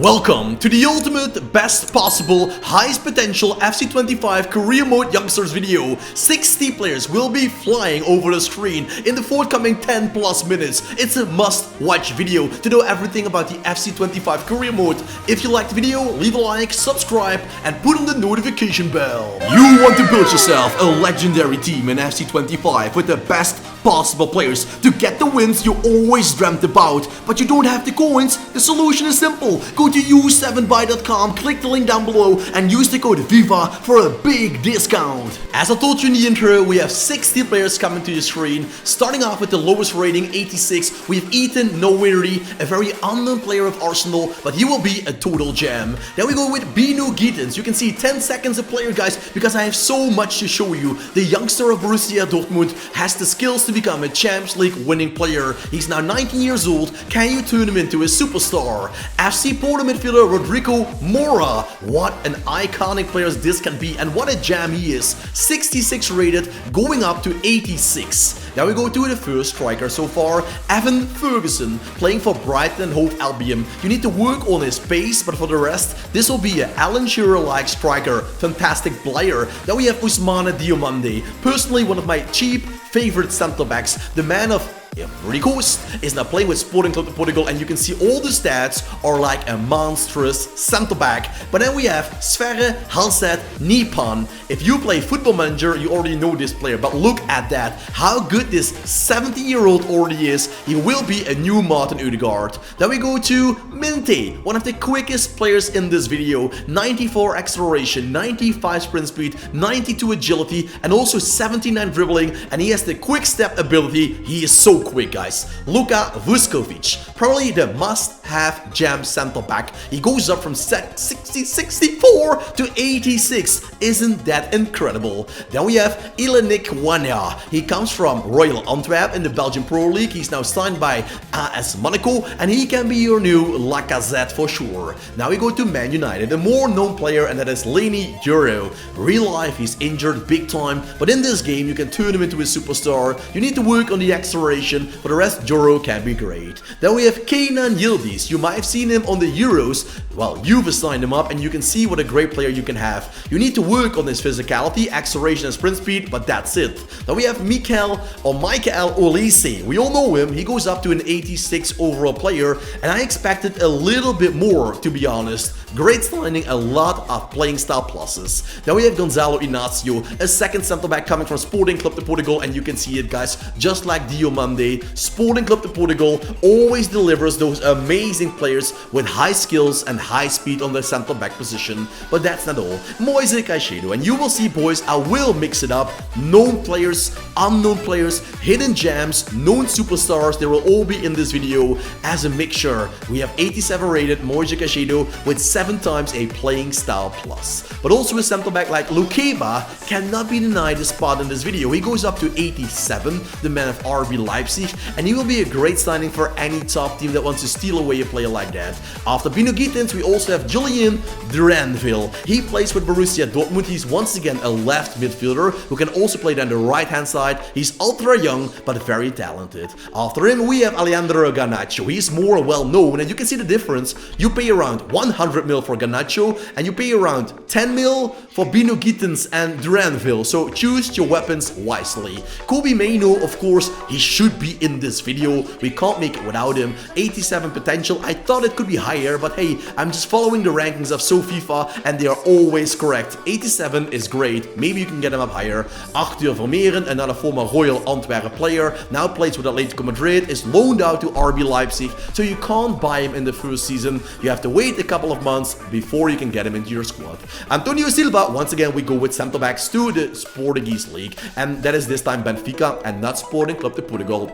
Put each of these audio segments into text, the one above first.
Welcome to the ultimate, best possible, highest potential FC25 career mode youngsters video. 60 players will be flying over the screen in the forthcoming 10 plus minutes. It's a must watch video to know everything about the FC25 career mode. If you liked the video, leave a like, subscribe and put on the notification bell. You want to build yourself a legendary team in FC25 with the best possible players to get the wins you always dreamt about, but you don't have the coins? The solution is simple. Go to u7buy.com, click the link down below and use the code VIVA for a big discount. As I told you in the intro, we have 60 players coming to your screen. Starting off with the lowest rating, 86, we have Ethan Noweri, a very unknown player of Arsenal, but he will be a total gem. Then we go with Bino Gittens. You can see 10 seconds a player, guys, because I have so much to show you. The youngster of Borussia Dortmund has the skills to become a Champions League winning player. He's now 19 years old. Can you turn him into a superstar? FC Porto midfielder Rodrigo Mora. What an iconic player this can be, and what a jam he is. 66 rated, going up to 86. Now we go to the first striker so far, Evan Ferguson, playing for Brighton and Hove Albion. You need to work on his pace, but for the rest, this will be an Alan Shearer-like striker. Fantastic player. Then we have Ousmane Diomande, personally one of my cheap favorite centre backs, the man of Ivory Coast, is now playing with Sporting Club de Portugal, and you can see all the stats are like a monstrous centre back. But then we have Sverre Halset Nipan. If you play Football Manager, you already know this player, but look at that, how good this 17-year-old already is. He will be a new Martin Ødegaard. Then we go to Minte, one of the quickest players in this video. 94 acceleration, 95 sprint speed, 92 agility, and also 79 dribbling, and he has the quick step ability. He is so quick, guys. Luka Vuskovic, probably the must-have jam center back. He goes up from 64 to 86. Isn't that incredible? Then we have Ilenik Wania. He comes from Royal Antwerp in the Belgian Pro League. He's now signed by AS Monaco, and he can be your new Lacazette for sure. Now we go to Man United, a more known player, and that is Lenny Euro. Real life, he's injured big time, but in this game you can turn him into a superstar. You need to work on the acceleration. For the rest, Joro can be great. Then we have Kenan Yildiz. You might have seen him on the Euros. Well, you've assigned him up, and you can see what a great player you can have. You need to work on his physicality, acceleration and sprint speed, but that's it. Then we have Michael Olise. We all know him. He goes up to an 86 overall player, and I expected a little bit more, to be honest. Great signing, a lot of playing style pluses. Then we have Gonzalo Inacio, a second centre back coming from Sporting Club de Portugal, and you can see it, guys, just like Diomande. Sporting Club de Portugal always delivers those amazing players with high skills and high speed on the centre back position. But that's not all. Moise Caicedo, and you will see, boys, I will mix it up. Known players, unknown players, hidden gems, known superstars, they will all be in this video as a mixture. We have 87 rated Moise Caicedo with 7 times a playing style plus. But also a centre back like Lukeba cannot be denied a spot in this video. He goes up to 87, the man of RB Leipzig, and he will be a great signing for any top team that wants to steal away a player like that. After Bino Gittens, we also have Julian Duranville. He plays with Borussia Dortmund. He's once again a left midfielder who can also play down the right hand side. He's ultra young but very talented. After him, we have Alejandro Garnacho. He's more well known, and you can see the difference. You pay around 100 mil for Garnacho, and you pay around 10 mil for Bino Gittens and Duranville. So choose your weapons wisely. Kobe Mainoo, of course, he should be in this video. We can't make it without him. 87 potential. I thought it could be higher, but hey, I'm just following the rankings of SoFIFA, and they are always correct. 87 is great. Maybe you can get him up higher. Arthur Vermeeren, another former Royal Antwerp player, now plays with Atletico Madrid, is loaned out to RB Leipzig, so you can't buy him in the first season. You have to wait a couple of months before you can get him into your squad. Antonio Silva, once again we go with centre backs to the Portuguese league, and that is this time Benfica and not Sporting Club de Portugal.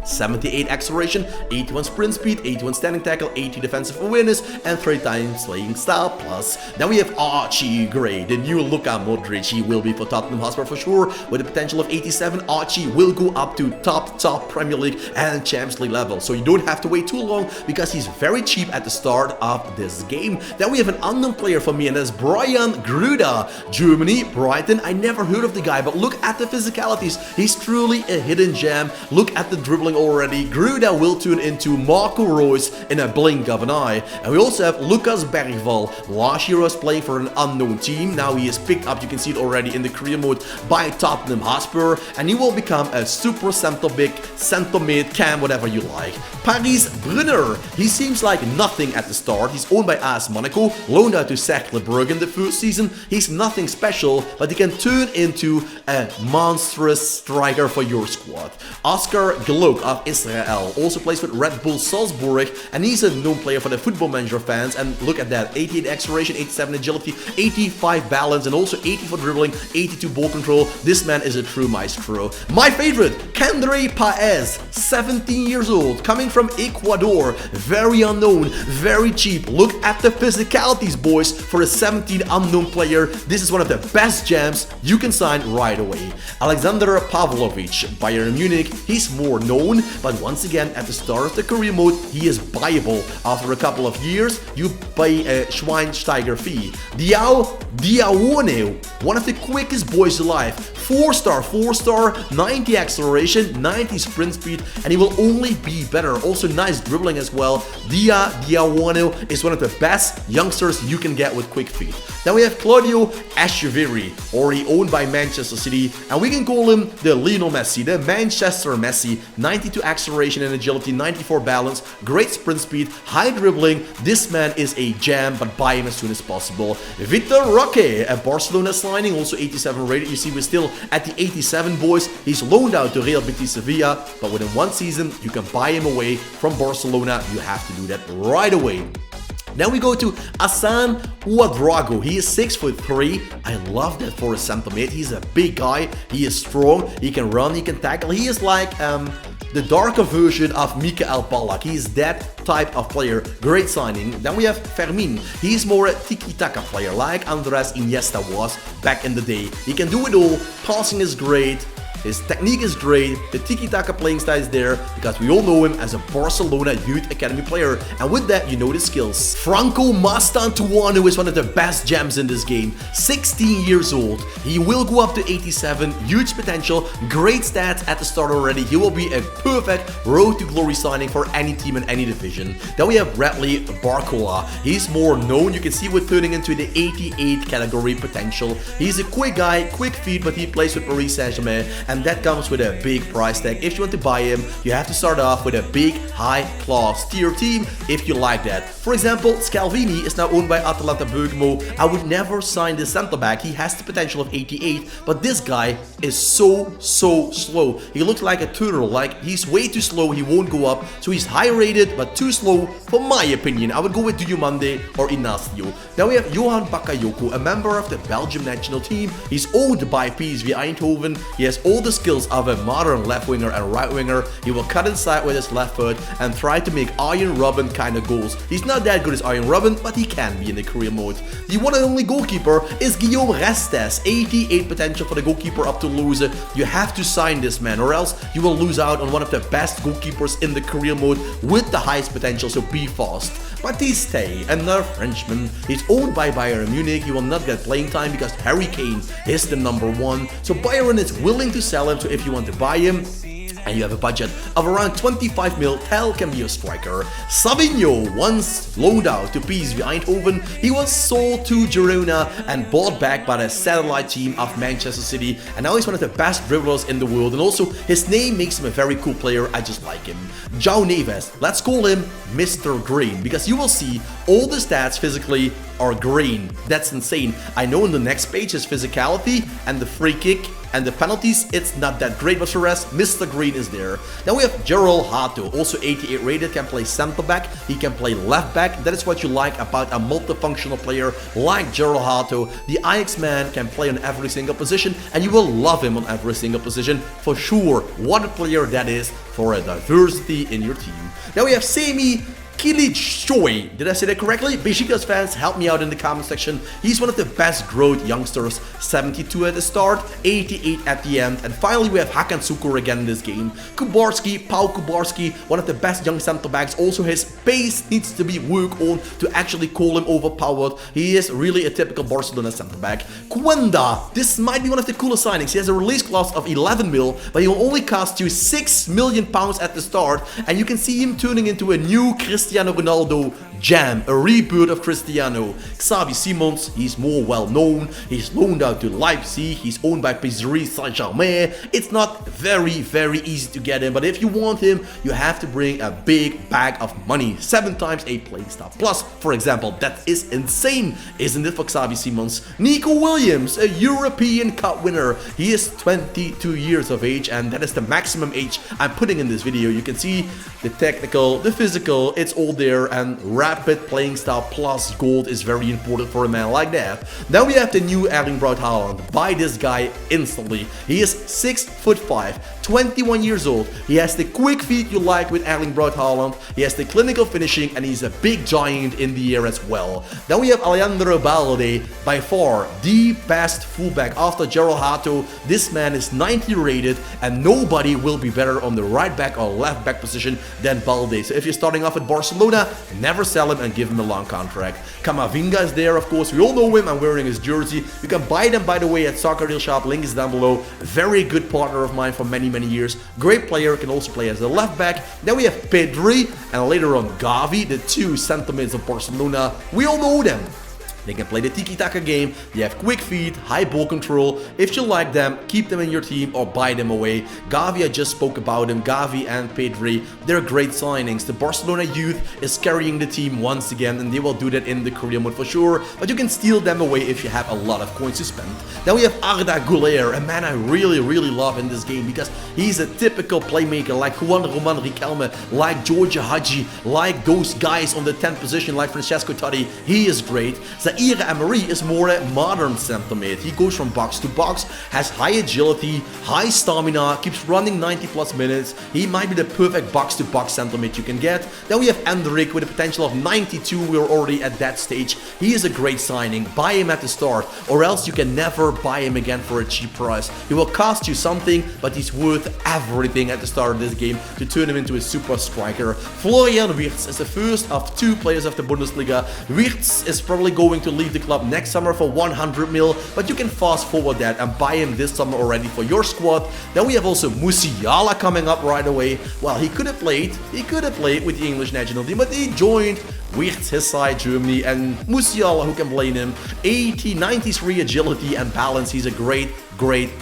78 acceleration, 81 sprint speed, 81 standing tackle, 80 defensive awareness, and 3 times playing style plus. Then we have Archie Gray, the new Luka Modric. He will be for Tottenham Hotspur for sure. With a potential of 87, Archie will go up to top Premier League and Champions League level. So you don't have to wait too long because he's very cheap at the start of this game. Then we have an unknown player for me, and that's Brian Gruda. Germany, Brighton. I never heard of the guy, but look at the physicalities. He's truly a hidden gem. Look at the dribbling already. Gruda will turn into Marco Reus in a blink of an eye. And we also have Lucas Bergval. Last year was playing for an unknown team. Now he is picked up, you can see it already in the career mode, by Tottenham Hotspur. And he will become a super center back, center mid, cam, whatever you like. Paris Brunner. He seems like nothing at the start. He's owned by AS Monaco, loaned out to Cercle Brugge in the first season. He's nothing special, but he can turn into a monstrous striker for your squad. Oscar Glok of Israel also plays with Red Bull Salzburg, and he's a known player for the Football Manager fans. And look at that, 88 acceleration, 87 agility, 85 balance, and also 80 for dribbling, 82 ball control. This man is a true maestro. My favorite, Kendry Paez, 17 years old, coming from Ecuador, very unknown, very cheap. Look at the physicalities, boys, for a 17 unknown player. This is one of the best gems you can sign right away. Alexander Pavlovich, Bayern Munich. He's more known, but once again, at the start of the career mode, he is buyable. After a couple of years, you pay a Schweinsteiger fee. Diawone, one of the quickest boys alive. 4-star, 90 acceleration, 90 sprint speed, and he will only be better. Also nice dribbling as well. Diawone is one of the best youngsters you can get with quick feet. Then we have Claudio Echeverri, already owned by Manchester City, and we can call him the Lionel Messi, the Manchester Messi. 92 acceleration and agility, 94 balance, great sprint speed, high dribbling. This man is a gem, but buy him as soon as possible. Victor Roque, a Barcelona signing, also 87 rated. You see, we're still at the 87, boys. He's loaned out to Real Betis Sevilla, but within one season, you can buy him away from Barcelona. You have to do that right away. Then we go to Hassan Ouedraogo. He is 6'3". I love that for a center mid. He's a big guy. He is strong. He can run. He can tackle. He is like the darker version of Mikael Ballack. He is that type of player. Great signing. Then we have Fermin. He's more a tiki-taka player, like Andres Iniesta was back in the day. He can do it all. Passing is great. His technique is great, the tiki-taka playing style is there, because we all know him as a Barcelona Youth Academy player, and with that you know the skills. Franco Mastantuono is one of the best gems in this game, 16 years old, he will go up to 87, huge potential, great stats at the start already. He will be a perfect road to glory signing for any team in any division. Then we have Bradley Barcola. He's more known, you can see we're turning into the 88 category potential. He's a quick guy, quick feet, but he plays with Paris Saint-Germain, and that comes with a big price tag. If you want to buy him, you have to start off with a big, high-class tier team if you like that. For example, Scalvini is now owned by Atalanta Bergamo. I would never sign this center back. He has the potential of 88, but this guy is so slow. He looks like a turtle, like he's way too slow, he won't go up. So he's high rated, but too slow for my opinion. I would go with Diomande or Inacio. Then we have Johan Bakayoko, a member of the Belgium national team. He's owned by PSV Eindhoven. He has all the skills of a modern left winger and right winger. He will cut inside with his left foot and try to make Arjen Robben kind of goals. He's not that good as Arjen Robben, but he can be in the career mode. The one and only goalkeeper is Guillaume Restes, 88 potential for the goalkeeper up to lose. You have to sign this man or else you will lose out on one of the best goalkeepers in the career mode with the highest potential, so be fast. Batiste, another Frenchman, he's owned by Bayern Munich. He will not get playing time because Harry Kane is the #1. So Bayern is willing to sell him, so if you want to buy him, and you have a budget of around 25 mil, Tel can be a striker. Savinho, once loaned out to PSV Eindhoven, he was sold to Girona and bought back by the satellite team of Manchester City, and now he's one of the best dribblers in the world, and also his name makes him a very cool player. I just like him. João Neves, let's call him Mr. Green, because you will see all the stats physically are green. That's insane. I know in the next page his physicality and the free kick and the penalties, it's not that great, but for the rest, Mr. Green is there. Then we have Gerald Hato, also 88 rated, can play center back, he can play left back. That is what you like about a multifunctional player like Gerald Hato. The Ajax man can play on every single position, and you will love him on every single position for sure. What a player that is for a diversity in your team. Now we have Semi Kilichoy. Did I say that correctly? Besiktas fans, help me out in the comment section. He's one of the best growth youngsters. 72 at the start, 88 at the end. And finally, we have Hakan Sukur again in this game. Kubarski, Pau Kubarski, one of the best young center backs. Also, his pace needs to be worked on to actually call him overpowered. He is really a typical Barcelona center back. Cuenda, this might be one of the coolest signings. He has a release clause of 11 mil, but he will only cost you £6 million at the start. And you can see him turning into a new Cristiano Ronaldo jam, a rebirth of Cristiano. Xavi Simons, he's more well known. He's loaned out to Leipzig. He's owned by Paris Saint-Germain. It's not very easy to get him, but if you want him, you have to bring a big bag of money. 7 times a playing style plus, for example. That is insane, isn't it, for Xavi Simons? Nico Williams, a European Cup winner. He is 22 years of age, and that is the maximum age I'm putting in this video. You can see the technical, the physical, it's all there, and rapid playing style plus gold is very important for a man like that. Then we have the new Erling Braut Haaland. Buy this guy instantly. He is 6'5", 21 years old. He has the quick feet you like with Erling Braut Haaland. He has the clinical finishing, and he's a big giant in the air as well. Then we have Alejandro Balde, by far the best fullback after Gerald Hato. This man is 90 rated, and nobody will be better on the right back or left back position than Balde. So if you're starting off at Barcelona, never sell him and give him a long contract. Camavinga is there, of course. We all know him. I'm wearing his jersey. You can buy them, by the way, at Soccer Deal Shop. Link is down below. Very good partner of mine for many years. Great player. Can also play as a left back. Then we have Pedri and later on Gavi, the 2 center mids of Barcelona. We all know them. They can play the tiki-taka game, they have quick feet, high ball control. If you like them, keep them in your team or buy them away. Gavi, I just spoke about him. Gavi and Pedri, they're great signings. The Barcelona youth is carrying the team once again, and they will do that in the career mode for sure. But you can steal them away if you have a lot of coins to spend. Then we have Arda Güler, a man I really love in this game because he's a typical playmaker like Juan Roman Riquelme, like George Hagi, like those guys on the 10th position like Francesco Totti. He is great. Zaire Emery is more a modern center mid. He goes from box to box, has high agility, high stamina, keeps running 90+ minutes. He might be the perfect box to box center mid you can get. Then we have Endrick with a potential of 92. We're already at that stage. He is a great signing. Buy him at the start, or else you can never buy him again for a cheap price. He will cost you something, but he's worth everything at the start of this game to turn him into a super striker. Florian Wirtz is the first of 2 players of the Bundesliga. Wirtz is probably going to leave the club next summer for 100 mil, but you can fast forward that and buy him this summer already for your squad. Then we have also Musiala coming up right away. Well, he could have played with the English national team, but he joined with his side Germany, and Musiala, who can blame him? 93 agility and balance. He's a great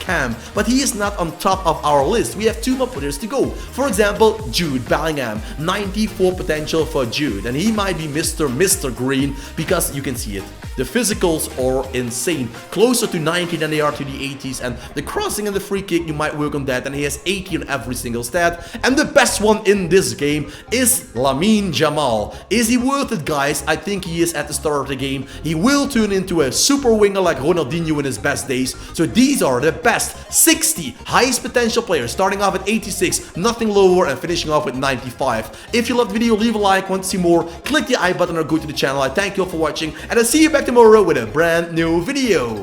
cam, but he is not on top of our list. We have 2 more players to go. For example, Jude Bellingham, 94 potential for Jude, and he might be Mr. Green because you can see it. The physicals are insane, closer to 90 than they are to the 80s, and the crossing and the free kick, you might work on that, and he has 80 on every single stat. And the best one in this game is Lamine Yamal. Is he worth it, guys? I think he is at the start of the game. He will turn into a super winger like Ronaldinho in his best days. So these are the best 60 highest potential players, starting off at 86, nothing lower, and finishing off with 95. If you loved the video, leave a like. Want to see more, click the I button or go to the channel. I thank you all for watching, and I'll see you back tomorrow with a brand new video.